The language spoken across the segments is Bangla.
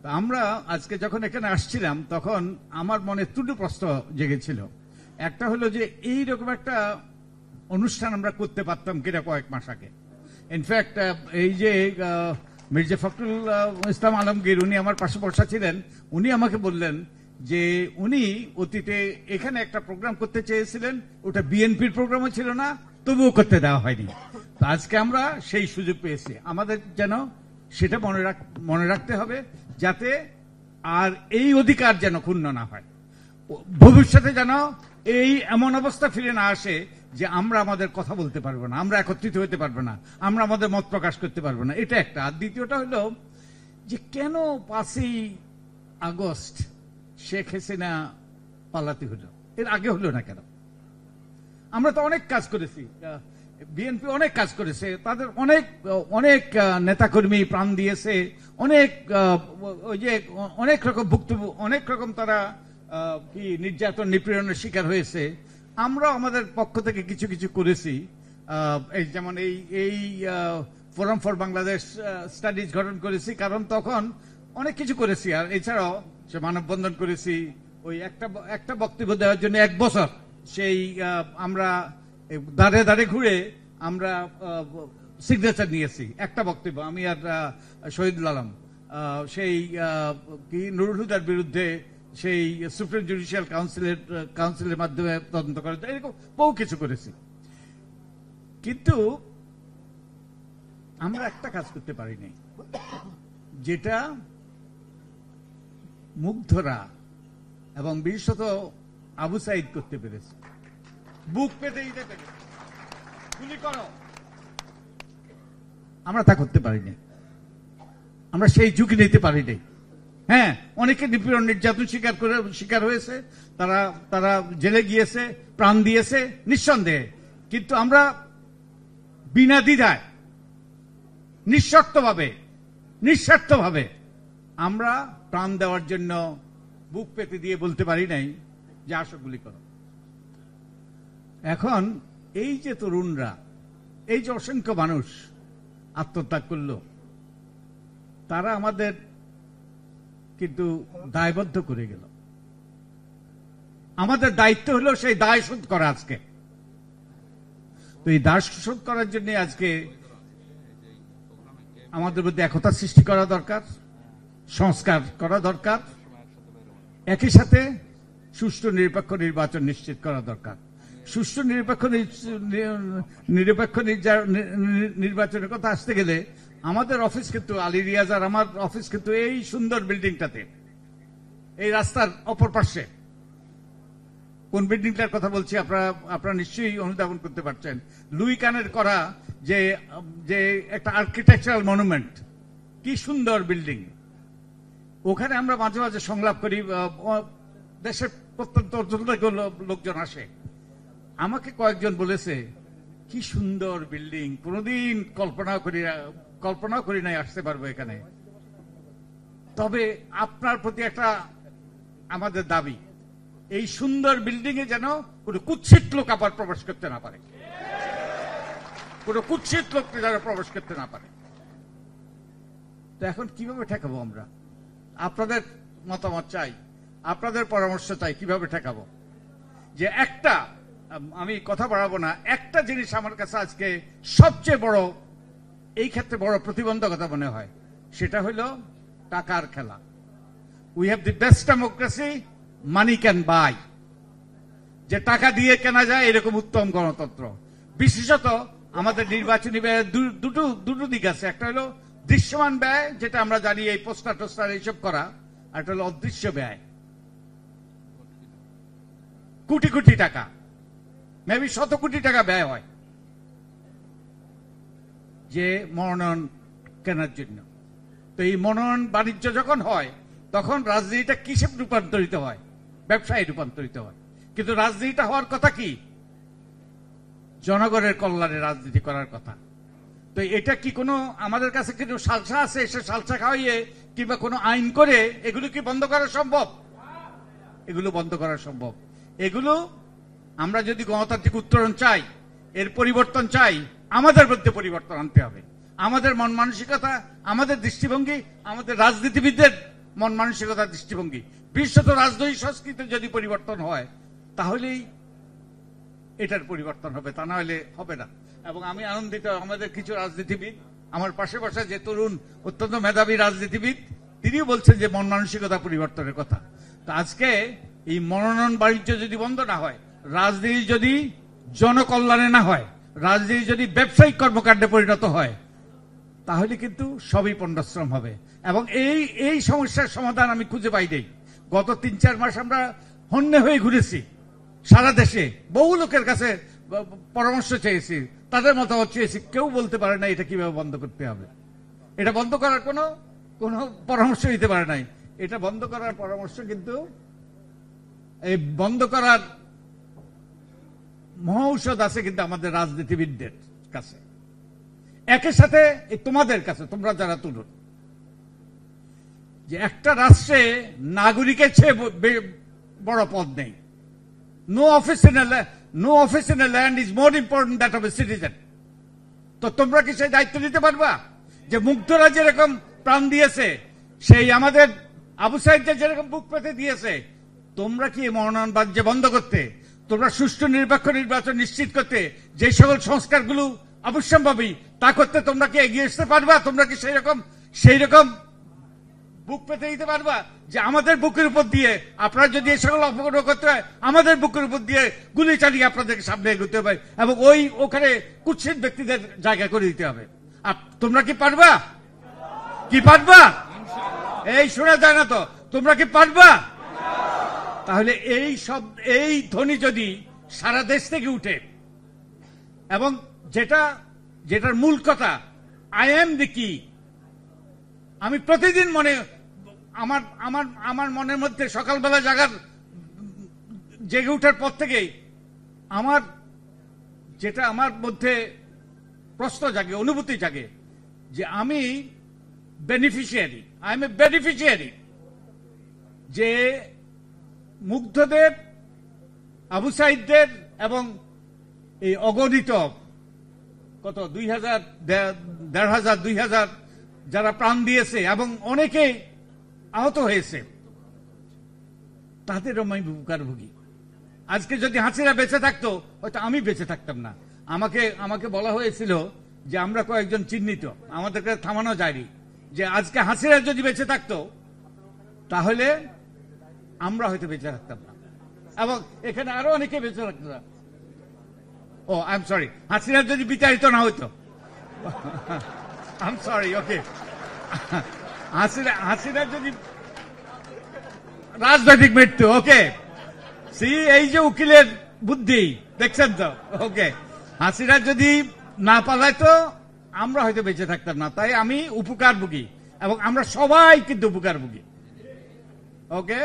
আমরা আজকে যখন এখানে আসছিলাম তখন আমার মনে দুটো প্রশ্ন জেগেছিল। একটা হলো যে এইরকম একটা অনুষ্ঠান আমরা করতে পারতাম কিনা কয়েক মাস আগে। ইনফ্যাক্ট এই যে মির্জা ফখরুল ইসলাম আলমগীর উনি আমার পাশে বসা ছিলেন, উনি আমাকে বললেন যে উনি অতীতে এখানে একটা প্রোগ্রাম করতে চেয়েছিলেন, ওটা বিএনপির প্রোগ্রামও ছিল না, তবুও করতে দেওয়া হয়নি। তো আজকে আমরা সেই সুযোগ পেয়েছি। আমাদের যেন সেটা মনে রাখতে হবে, যাতে আর এই অধিকার যেন ক্ষুণ্ণ না হয়, ভবিষ্যতে যেন এই এমন অবস্থা ফিরে না আসে যে আমরা আমাদের কথা বলতে পারবো না, আমরা একত্রিত হতে পারবো না, আমরা আমাদের মত প্রকাশ করতে পারবো না। এটা একটা। আর দ্বিতীয়টা হলো যে কেন 5ই আগস্ট শেখ হাসিনা পালাতে হলো, এর আগে হলো না কেন? আমরা তো অনেক কাজ করেছি, বিএনপি অনেক কাজ করেছে, তাদের অনেক অনেক নেতাকর্মী প্রাণ দিয়েছে, অনেক ওই যে অনেক রকম অনেক রকম তারা কি নির্যাতন নিপীড়নের শিকার হয়েছে। আমরা আমাদের পক্ষ থেকে কিছু কিছু করেছি, যেমন এই ফোরাম ফর বাংলাদেশ স্টাডিজ গঠন করেছি, কারণ তখন অনেক কিছু করেছি। আর এছাড়াও সে মানববন্ধন করেছি, ওই একটা বক্তব্য দেওয়ার জন্য 1 বছর সেই আমরা দাঁড়ে দাঁড়ে ঘুরে আমরা সিগনেচার নিয়েছি, একটা বক্তব্য। আমি আর শহীদুল আলম সেই কি নুরুল হুদার বিরুদ্ধে সেই সুপ্রিম জুডিশিয়াল কাউন্সিলের মাধ্যমে তদন্ত করে, এরকম বহু কিছু করেছি। কিন্তু আমরা একটা কাজ করতে পারিনি, যেটা মুগ্ধরা এবং বিশেষত আবু সাইদ করতে পেরেছে, বুক পেতে দিতে পেরেছে, গুলি করো। আমরা তা করতে পারিনি, আমরা সেই ঝুঁকি নিতে পারিনি। হ্যাঁ, অনেকে নিপীড়ন নির্যাতন শিকার হয়েছে, তারা জেলে গিয়েছে, প্রাণ দিয়েছে নিঃসন্দেহে, কিন্তু আমরা বিনা দ্বিধায় নিঃস্বার্থভাবে আমরা প্রাণ দেওয়ার জন্য বুক পেতে দিয়ে বলতে পারি নাই যে আসো গুলি করো। এখন এই যে তরুণরা, এই যে অসংখ্য মানুষ আত্মত্যাগ করলো, তারা আমাদের কিন্তু দায়বদ্ধ করে গেল। আমাদের দায়িত্ব হলো সেই দায় শোধ করা আজকে। তো এই দায় শোধ করার জন্য আজকে আমাদের মধ্যে একতা সৃষ্টি করা দরকার, সংস্কার করা দরকার, একই সাথে সুষ্ঠু নিরপেক্ষ নির্বাচন নিশ্চিত করা দরকার। সুষ্ঠু নিরপেক্ষ নির্বাচনের কথা আসতে গেলে আমাদের অফিস কিন্তু আলী রিয়াজ আর আমার অফিস কিন্তু এই সুন্দর বিল্ডিংটাতে, এই রাস্তার অপর পাশে। কোন বিল্ডিংটার কথা বলছি আপনারা নিশ্চয়ই অনুধাবন করতে পারছেন। লুই কানের করা যে একটা আর্কিটেকচারাল মনুমেন্ট, কি সুন্দর বিল্ডিং। ওখানে আমরা মাঝে মাঝে সংলাপ করি, দেশের প্রত্যন্ত অঞ্চল থেকে লোকজন আসে। আমাকে কয়েকজন বলেছে কি সুন্দর বিল্ডিং, কোনদিন কল্পনাও করি নাই আসতে পারবো এখানে। তবে আপনার প্রতি একটা আমাদের দাবি, এই সুন্দর বিল্ডিং এ যেন কোনো কুৎসিত লোক আবার প্রবেশ করতে না পারে, কোনো কুৎসিত লোক যেন প্রবেশ করতে না পারে। তো এখন কিভাবে ঠেকাবো আমরা? আপনাদের মতামত চাই, আপনাদের পরামর্শ চাই, কিভাবে ঠেকাবো। যে একটা, আমি কথা বাড়াবো না, একটা জিনিস আমার কাছে আজকে সবচেয়ে বড়, এই ক্ষেত্রে বড় প্রতিবন্ধকতা মনে হয়, সেটা হলো টাকার খেলা। We have the best democracy money can buy, যে টাকা দিয়ে কেনা যায় এরকম উত্তম গণতন্ত্র। বিশেষত আমাদের নির্বাচনী ব্যয়ের দুটো দিক আছে, একটা হলো দৃশ্যমান ব্যয়, যেটা আমরা জানি এই পোস্টার টোস্টার এইসব করা, আর একটা হলো অদৃশ্য ব্যয়। কোটি কোটি টাকা, মেবি 100 কোটি টাকা ব্যয় হয় যে মনোনয়ন কেনার জন্য। তো এই মনোনয়ন বাণিজ্য যখন হয়, তখন রাজনীতিটা কিসে রূপান্তরিত হয়? ব্যবসায় রূপান্তরিত হয়। কিন্তু রাজনীতিটা হওয়ার কথা কি? জনগণের কল্যাণে রাজনীতি করার কথা। তো এটা কি কোনো আমাদের কাছে কিছু সালসা আছে, সে সালসা খাওয়াইয়ে কিংবা কোনো আইন করে এগুলো কি বন্ধ করা সম্ভব? এগুলো বন্ধ করা সম্ভব। এগুলো আমরা যদি গণতান্ত্রিক উত্তরণ চাই, এর পরিবর্তন চাই, আমাদের মধ্যে পরিবর্তন আনতে হবে। আমাদের মন মানসিকতা, আমাদের দৃষ্টিভঙ্গি, আমাদের রাজনীতিবিদদের মন মানসিকতা, দৃষ্টিভঙ্গি। বিশেষত রাজনৈতিক সংস্কৃতির যদি পরিবর্তন হয় তাহলেই এটার পরিবর্তন হবে, তা না হলে হবে না। এবং আমি আনন্দিত, আমাদের কিছু রাজনীতিবিদ, আমার পাশে বসা যে তরুণ অত্যন্ত মেধাবী রাজনীতিবিদ, তিনিও বলছেন যে মন মানসিকতা পরিবর্তনের কথা। তো আজকে এই মনোনয়ন বাণিজ্য যদি বন্ধ না হয়, রাজনীতি যদি জনকল্যাণে না হয়, রাজনীতি যদি ব্যবসায়িক কর্মকাণ্ডে পরিণত হয়, তাহলে কিন্তু সবই পণ্ডশ্রম হবে। এবং এই সমস্যার সমাধান আমি খুঁজে পাই নাই। গত 3-4 মাস আমরা হন্যে হয়ে ঘুরেছি সারা দেশে, বহু লোকের কাছে পরামর্শ চেয়েছি, তাদের মতামত চেয়েছি, কেউ বলতে পারে না এটা কিভাবে বন্ধ করতে হবে। এটা বন্ধ করার কোনো পরামর্শ দিতে পারে নাই। এটা বন্ধ করার পরামর্শ কিন্তু এই বন্ধ করার মহৌষধ আছে কিন্তু আমাদের রাজনীতিবিদদের কাছে, একই সাথে তোমাদের কাছে, তোমরা যারা তুলুন, যে একটা রাষ্ট্রে নাগরিকের চেয়ে বড় পদ নেই। No office in a land is more important that of a citizen. তো তোমরা কি সেই দায়িত্ব নিতে পারবা? যে মুগ্ধরা যেরকম প্রাণ দিয়েছে, সেই আমাদের আবু সাইদকে যেরকম বুক পেতে দিয়েছে, তোমরা কি মনোনয়ন বাণিজ্য বন্ধ করতে, তোমরা সুষ্ঠু নিরপেক্ষ নির্বাচন নিশ্চিত করতে যে সকল সংস্কারগুলো অবশ্যম্ভাবী, তা করতে তোমরা কি এগিয়ে আসতে পারবা? তোমরা কি সেই রকম বুক পেতে দিতে পারবা যে আমাদের বুকের উপর দিয়ে আপনারা যদি এই সকল অপকর্ম করতে হয়, আমাদের বুকের উপর দিয়ে গুলি চালিয়ে আপনাদেরকে সামনে এগোতে হবে এবং ওখানে কুৎসিত ব্যক্তিদের জায়গা করে দিতে হবে? তোমরা কি পারবা? কি পারবা? এই শোনা যায় না তো, তোমরা কি পারবা? তাহলে এই ধ্বনি যদি সারা দেশ থেকে উঠে, এবং যেটার মূল কথা আই এম দি কি, আমি প্রতিদিন আমার মনের মধ্যে সকালবেলা জেগে উঠার পর থেকেই আমার মধ্যে প্রশ্ন জাগে, অনুভূতি জাগে যে আমি beneficiary, I M A beneficiary, যে মুগ্ধদের, আবু সাইদদের এবং এই অগণিত কত 2000, 1500, 2000 যারা প্রাণ দিয়েছে এবং অনেকে আহত হয়েছে, তাদেরও আমি উপকারভোগী। আজকে যদি হাসিনা বেঁচে থাকতো, হয়তো আমি বেঁচে থাকতাম না। আমাকে বলা হয়েছিল যে আমরা কয়েকজন চিহ্নিত, আমাদেরকে থামানো যায়নি, যে আজকে হাসিনা যদি বেঁচে থাকতো তাহলে আমরা হয়তো বেঁচে থাকতাম না, এবং এখানে আরো অনেকে বেঁচে থাকতো না। ও আই এম সরি, হাসিনা যদি বিচারিত না হইতো, আই এম সরি, ওকে, হাসিনা যদি রাজনৈতিক মৃত্যু, ওকে, এই যে উকিলের বুদ্ধি দেখছেন তো, ওকে, হাসিনা যদি না পালাইতো আমরা হয়তো বেঁচে থাকতাম না। তাই আমি উপকারভোগী এবং আমরা সবাই কিন্তু উপকারভোগী, ওকে।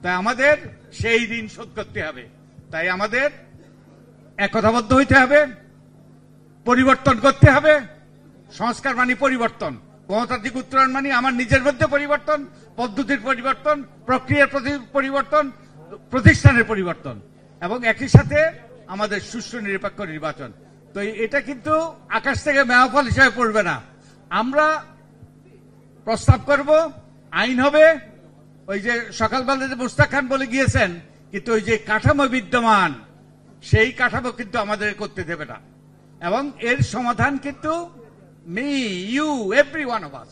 তাই আমাদের সেই দিন শোধ করতে হবে। তাই আমাদের একতাবদ্ধ হইতে হবে, পরিবর্তন করতে হবে। সংস্কার মানে পরিবর্তন, গণতান্ত্রিক উত্তরণ মানে আমার নিজের মধ্যে পরিবর্তন, পদ্ধতির পরিবর্তন, প্রক্রিয়ার পরিবর্তন, প্রতিষ্ঠানের পরিবর্তন, এবং একই সাথে আমাদের সুষ্ঠু নিরপেক্ষ নির্বাচন। তো এটা কিন্তু আকাশ থেকে মেয়াফল হিসাবে পড়বে না। আমরা প্রস্তাব করব, আইন হবে। ওই যে সকালবেলা যে মুস্তাক খান বলে গিয়েছেন, কিন্তু ওই যে কাঠামো বিদ্যমান, সেই কাঠামো কিন্তু আমাদের করতে দেবে না। এবং এর সমাধান কিন্তু me, you, every one of us.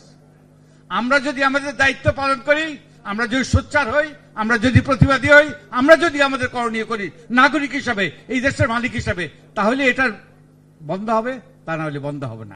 আমরা যদি আমাদের দায়িত্ব পালন করি, আমরা যদি সোচ্চার হই, আমরা যদি প্রতিবাদী হই, আমরা যদি আমাদের করণীয় করি নাগরিক হিসাবে, এই দেশের মালিক হিসাবে, তাহলে এটার বন্ধ হবে, তা না হলে বন্ধ হবে না।